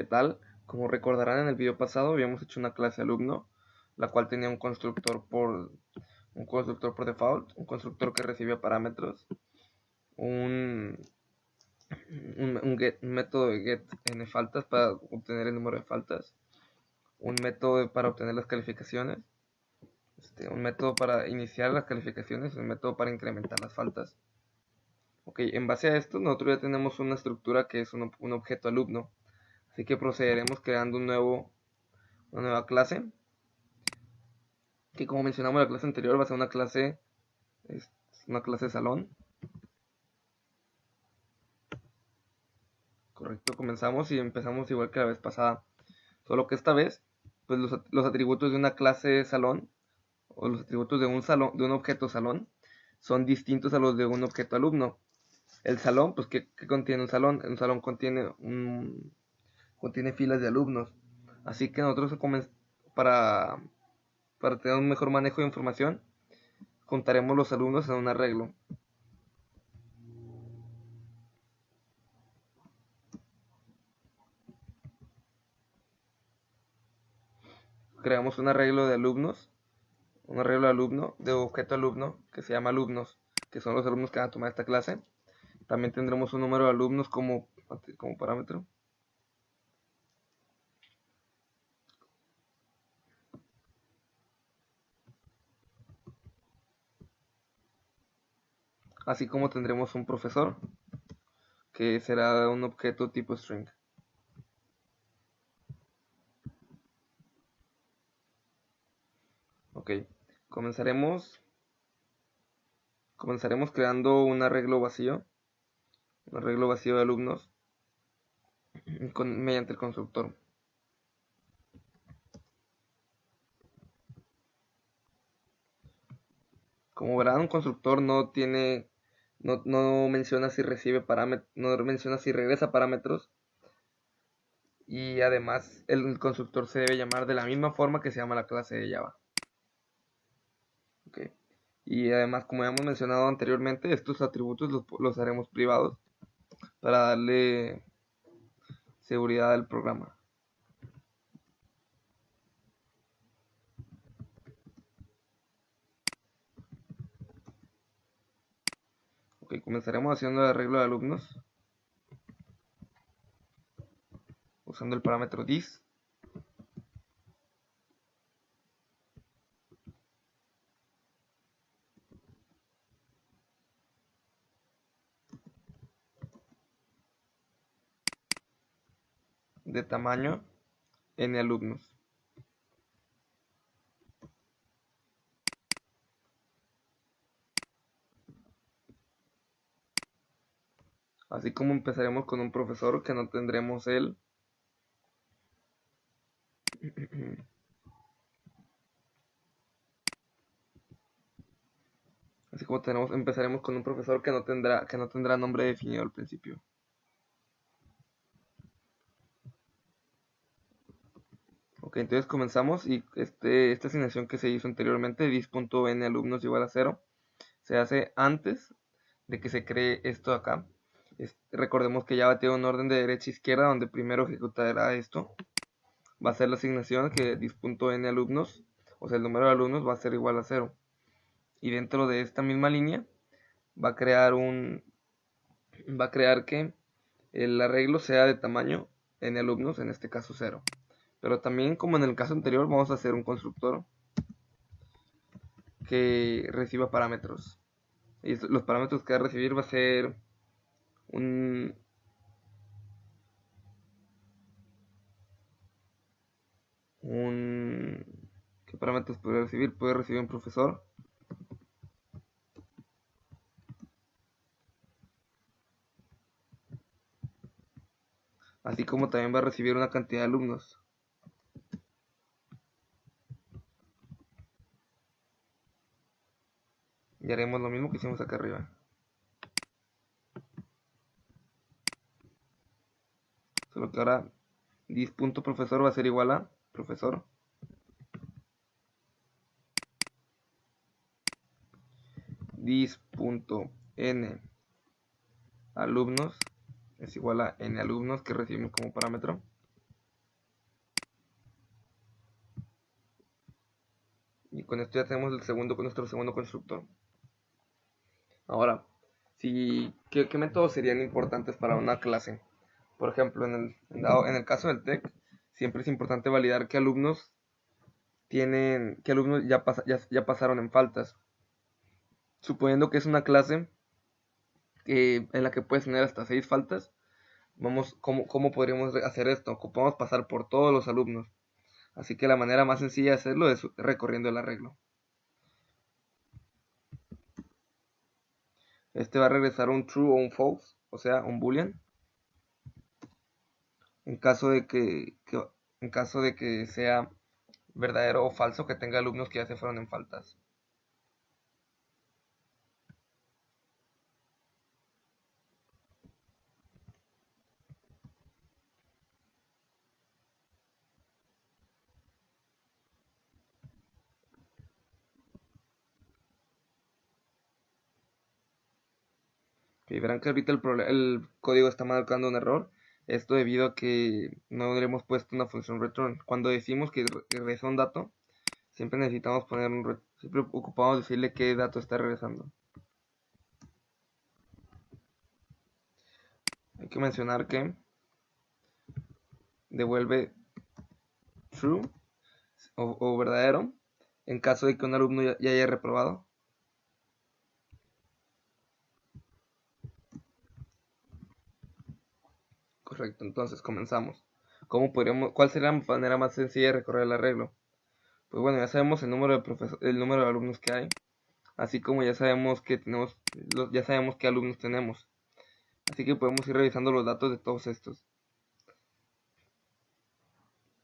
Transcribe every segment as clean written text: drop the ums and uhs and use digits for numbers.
¿Qué tal? Como recordarán, en el video pasado habíamos hecho una clase alumno, la cual tenía un constructor por default, un constructor que recibía parámetros, un, un método de get n faltas para obtener el número de faltas, un método para obtener las calificaciones, un método para iniciar las calificaciones y un método para incrementar las faltas. Ok, en base a esto nosotros ya tenemos una estructura que es un objeto alumno, así que procederemos creando una nueva clase, que como mencionamos en la clase anterior va a ser una clase salón. Correcto, comenzamos y empezamos igual que la vez pasada, solo que esta vez pues los atributos de una clase salón o los atributos de un objeto salón son distintos a los de un objeto alumno. El salón, pues ¿qué contiene un salón? Un salón contiene filas de alumnos, así que nosotros para, para tener un mejor manejo de información juntaremos los alumnos en un arreglo. Creamos un arreglo de alumnos, un arreglo de alumno, de objeto alumno, que se llama alumnos, que son los alumnos que van a tomar esta clase. También tendremos un número de alumnos como parámetro. Así como tendremos un profesor, que será un objeto tipo string. Ok, comenzaremos creando un arreglo vacío de alumnos mediante el constructor. Como verán, un constructor no menciona si recibe parámetros, no menciona si regresa parámetros, y además el constructor se debe llamar de la misma forma que se llama la clase de Java. Okay. Y además, como ya hemos mencionado anteriormente, estos atributos los haremos privados para darle seguridad al programa. Ok, comenzaremos haciendo el arreglo de alumnos usando el parámetro this. De tamaño n alumnos. Así como empezaremos con un profesor que no tendremos él. Así como empezaremos con un profesor que no tendrá nombre definido al principio. Ok, entonces comenzamos y esta asignación que se hizo anteriormente, dis.n alumnos igual a 0, se hace antes de que se cree esto acá. Recordemos que Java tiene un orden de derecha a izquierda donde primero ejecutará esto. Va a ser la asignación que dis.n alumnos, o sea el número de alumnos va a ser igual a 0. Y dentro de esta misma línea va a crear que el arreglo sea de tamaño n alumnos, en este caso 0. Pero también, como en el caso anterior, vamos a hacer un constructor que reciba parámetros. Y los parámetros que va a recibir va a ser un ¿qué parámetros puede recibir? Puede recibir un profesor, así como también va a recibir una cantidad de alumnos. Y haremos lo mismo que hicimos acá arriba. Solo que ahora dis.profesor va a ser igual a profesor. Dis.n alumnos es igual a n alumnos que recibimos como parámetro. Y con esto ya tenemos nuestro segundo constructor. Ahora, ¿qué métodos serían importantes para una clase? Por ejemplo, en el caso del TEC, siempre es importante validar qué alumnos ya pasaron en faltas. Suponiendo que es una clase en la que puedes tener hasta 6 faltas, ¿cómo podríamos hacer esto? Ocupamos pasar por todos los alumnos. Así que la manera más sencilla de hacerlo es recorriendo el arreglo. Este va a regresar un true o un false, o sea, un boolean. En caso de que sea verdadero o falso, que tenga alumnos que ya se fueron en faltas. Y verán que ahorita el código está marcando un error. Esto debido a que no le hemos puesto una función return. Cuando decimos que regresa un dato, siempre necesitamos siempre ocupamos decirle qué dato está regresando. Hay que mencionar que devuelve true o verdadero en caso de que un alumno ya haya reprobado. Correcto, entonces comenzamos. ¿Cuál sería la manera más sencilla de recorrer el arreglo? Pues bueno, ya sabemos el número de alumnos que hay, así como ya sabemos ya sabemos qué alumnos tenemos. Así que podemos ir revisando los datos de todos estos.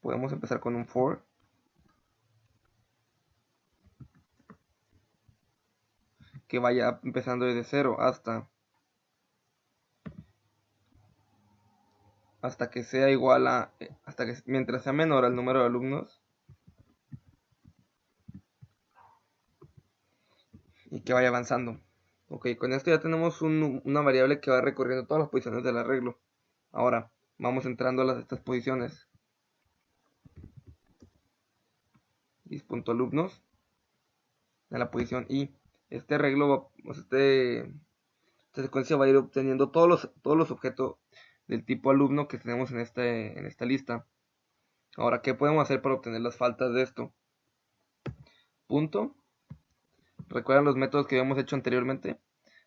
Podemos empezar con un for que vaya empezando desde 0 hasta que sea igual mientras sea menor al número de alumnos y que vaya avanzando. Ok, con esto ya tenemos una variable que va recorriendo todas las posiciones del arreglo. Ahora, vamos entrando a estas posiciones. Is.alumnos en la posición I. Este arreglo, esta secuencia va a ir obteniendo todos los objetos del tipo alumno que tenemos en esta lista. Ahora, ¿qué podemos hacer para obtener las faltas de esto? Punto. ¿Recuerdan los métodos que habíamos hecho anteriormente?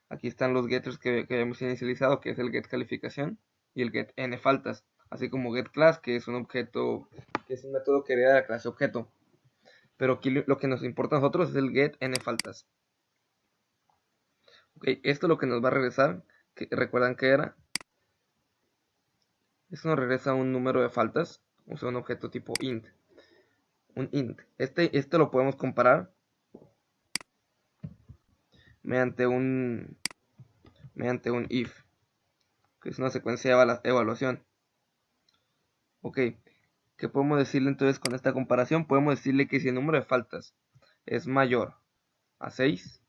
Aquí están los getters que habíamos inicializado, que es el getCalificación y el getNFaltas, así como getClass, que es un método que hereda de la clase objeto. Pero aquí lo que nos importa a nosotros es el getNFaltas. Ok, esto es lo que nos va a regresar. ¿Recuerdan qué era? Esto nos regresa un número de faltas, o sea, un objeto tipo int. Un int. Este lo podemos comparar mediante un if, que es una secuencia de evaluación. Ok, ¿qué podemos decirle entonces con esta comparación? Podemos decirle que si el número de faltas es mayor a 6,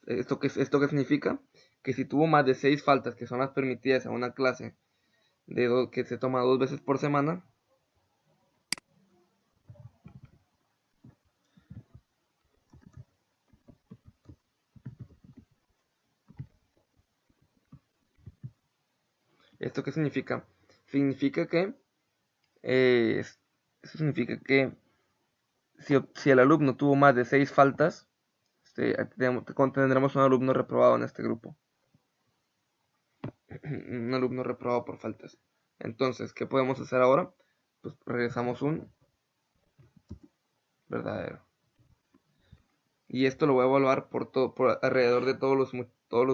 ¿esto qué significa? Que si tuvo más de 6 faltas, que son las permitidas a una clase que se toma 2 veces por semana, ¿esto qué significa? Significa que eso significa que si el alumno tuvo más de 6 faltas, tendremos un alumno reprobado en este grupo. Un alumno reprobado por faltas. Entonces, ¿qué podemos hacer ahora? Pues regresamos un verdadero. Y esto lo voy a evaluar por alrededor de todos los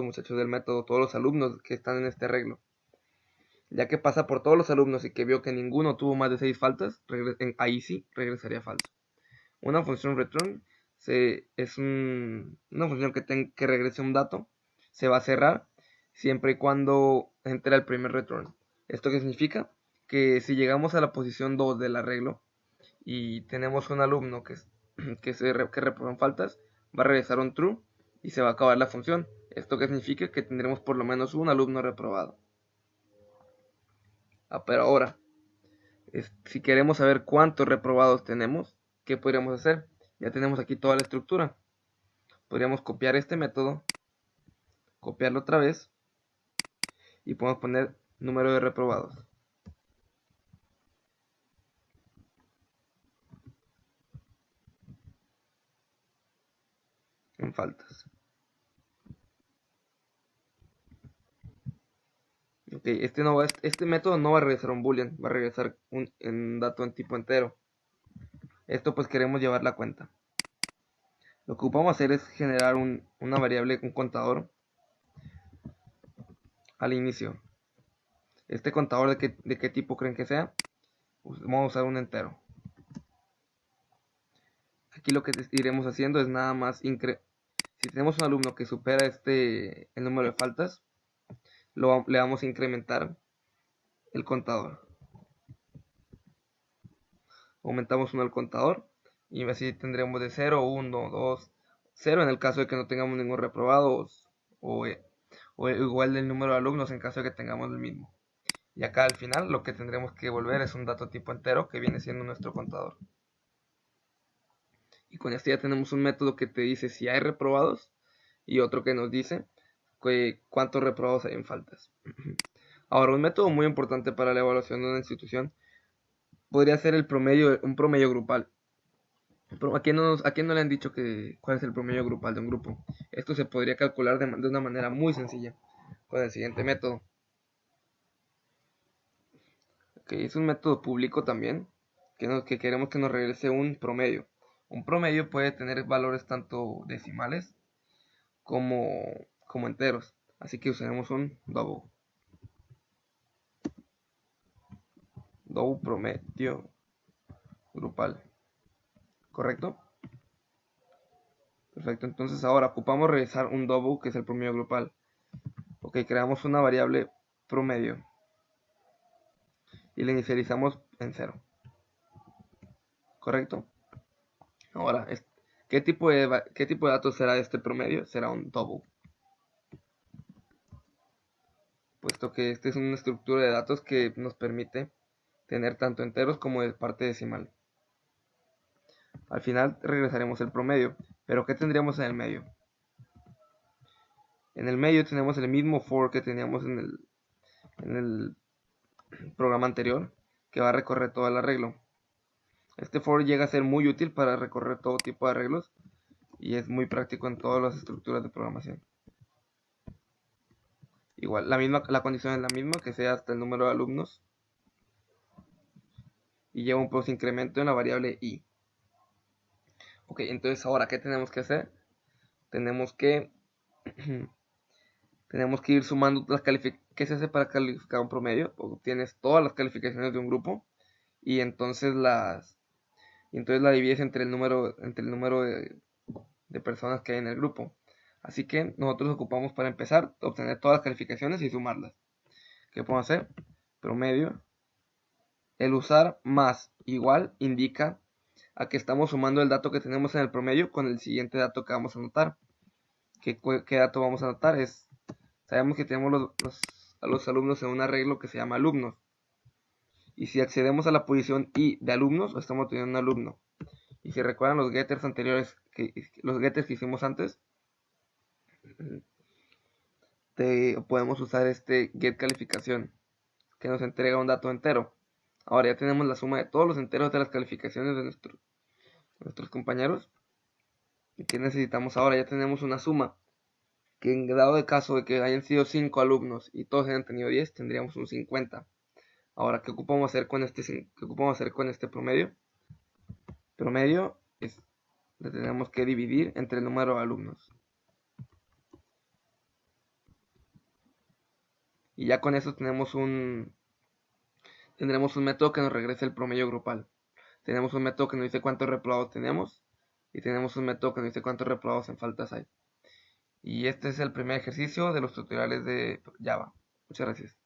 muchachos del método, todos los alumnos que están en este arreglo. Ya que pasa por todos los alumnos y que vio que ninguno tuvo más de 6 faltas, ahí sí regresaría falso. Una función return es una función que regrese un dato. Se va a cerrar siempre y cuando entre el primer return. ¿Esto qué significa? Que si llegamos a la posición 2 del arreglo y tenemos un alumno que reprueba en faltas, va a regresar un true y se va a acabar la función. ¿Esto qué significa? Que tendremos por lo menos un alumno reprobado. Pero ahora, si queremos saber cuántos reprobados tenemos, ¿qué podríamos hacer? Ya tenemos aquí toda la estructura. Podríamos copiar este método, copiarlo otra vez y podemos poner número de reprobados en faltas. Ok, este método no va a regresar un boolean, va a regresar un dato en tipo entero. Esto pues queremos llevar la cuenta. Lo que vamos a hacer es generar una variable, un contador al inicio. Este contador de qué tipo creen que sea, pues vamos a usar un entero. Aquí lo que iremos haciendo es nada más si tenemos un alumno que supera el número de faltas, le vamos a incrementar el contador. Aumentamos 1 al contador y así tendremos de 0, 1, 2, 0 en el caso de que no tengamos ningún reprobado o igual del número de alumnos en caso de que tengamos el mismo. Y acá al final lo que tendremos que devolver es un dato tipo entero que viene siendo nuestro contador. Y con esto ya tenemos un método que te dice si hay reprobados y otro que nos dice cuántos reprobados hay en faltas. Ahora, un método muy importante para la evaluación de una institución podría ser un promedio grupal. ¿A quién no le han dicho cuál es el promedio grupal de un grupo? Esto se podría calcular de una manera muy sencilla con el siguiente método. Okay, es un método público también que queremos que nos regrese un promedio. Un promedio puede tener valores tanto decimales como enteros. Así que usaremos un double promedio grupal. ¿Correcto? Perfecto. Entonces ahora ocupamos realizar un double que es el promedio grupal. Ok, creamos una variable promedio y la inicializamos en 0. ¿Correcto? Ahora, ¿qué tipo de datos será este promedio? Será un double. Puesto que esta es una estructura de datos que nos permite tener tanto enteros como de parte decimal. Al final regresaremos el promedio, pero ¿qué tendríamos en el medio? En el medio tenemos el mismo for que teníamos en el programa anterior, que va a recorrer todo el arreglo. Este for llega a ser muy útil para recorrer todo tipo de arreglos y es muy práctico en todas las estructuras de programación. Igual, la condición es la misma, que sea hasta el número de alumnos y lleva un post incremento en la variable i. Ok, entonces ahora, ¿qué tenemos que hacer? Tenemos que ir sumando las calificaciones. ¿Qué se hace para calificar un promedio? Obtienes todas las calificaciones de un grupo y entonces la divides entre el número de personas que hay en el grupo. Así que nosotros ocupamos para empezar obtener todas las calificaciones y sumarlas. ¿Qué podemos hacer? Promedio. El usar más igual indica a que estamos sumando el dato que tenemos en el promedio con el siguiente dato que vamos a anotar. ¿Qué dato vamos a anotar? Sabemos que tenemos a los alumnos en un arreglo que se llama alumnos. Y si accedemos a la posición i de alumnos, estamos teniendo un alumno. Y si recuerdan los getters anteriores, los getters que hicimos antes, podemos usar este get calificación, que nos entrega un dato entero. Ahora ya tenemos la suma de todos los enteros de las calificaciones de nuestros compañeros. ¿Y qué necesitamos ahora? Ya tenemos una suma, que en dado de caso de que hayan sido 5 alumnos y todos hayan tenido 10, tendríamos un 50. Ahora, ¿qué ocupamos hacer con este promedio? Promedio le tenemos que dividir entre el número de alumnos. Y ya con eso tendremos un método que nos regrese el promedio grupal. Tenemos un método que nos dice cuántos reprobados tenemos y tenemos un método que nos dice cuántos reprobados en faltas hay. Y este es el primer ejercicio de los tutoriales de Java. Muchas gracias.